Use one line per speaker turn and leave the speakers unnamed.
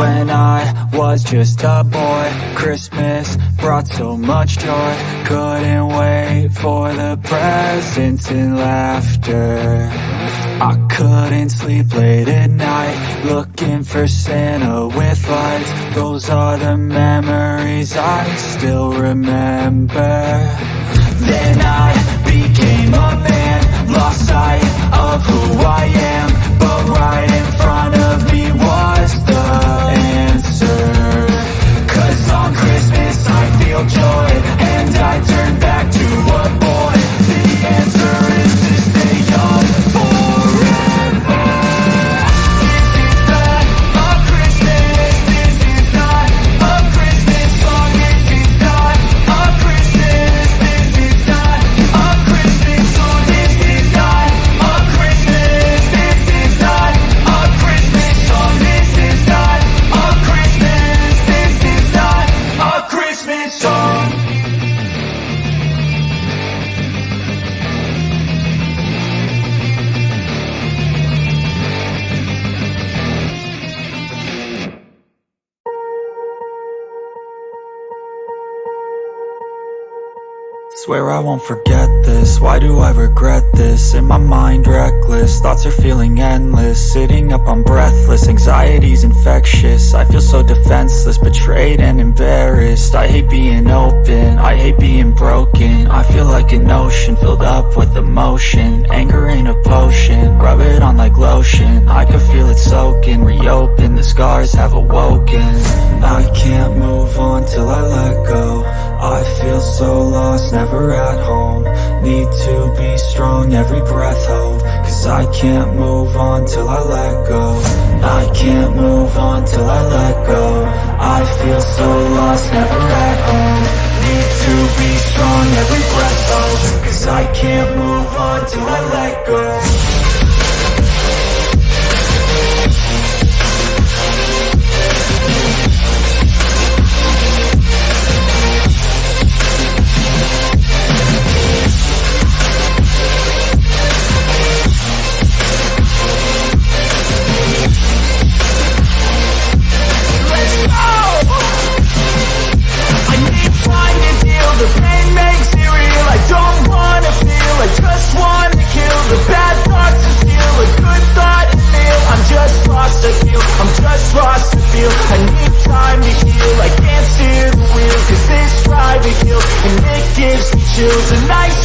When I was just a boy, Christmas brought so much joy. Couldn't wait for the presents and laughter. I couldn't sleep late at night, looking for Santa with lights. Those are the memories I still remember. Then I became a man, lost sight of who I am, but right in front of me was the answer. 'Cause on Christmas I feel joy, and I turn back to a boy. The answer is to stay young forever. This is not a Christmas, this is not a Christmas song, this is not a Christmas, this is not a Christmas song, this is not a Christmas, this is not a Christmas song, this is not a Christmas, this is not a Christmas song. Swear I won't forget this, why do I regret this? In my mind reckless, thoughts are feeling endless. Sitting up I'm breathless, anxiety's infectious. I feel so defenseless, betrayed and embarrassed. I hate being open, I hate being broken. I feel like an ocean filled up with emotion. Anger ain't a potion, rub it on like lotion. I can feel it soaking, reopen, the scars have awoken. I can't move on till I let go. I feel so lost, never at home. Need to be strong, every breath hold. 'Cause I can't move on till I let go. I can't move on till I let go. I feel so lost, never at home. Need to be strong, every breath hold. 'Cause I can't move on till I let go. The pain makes it real, I don't wanna feel, I just wanna kill the bad thoughts and steal a good thought and feel. I'm just lost to feel, I'm just lost to feel. I need time to heal, I can't steer the wheel, 'cause this drive to kill, and it gives me chills. A nice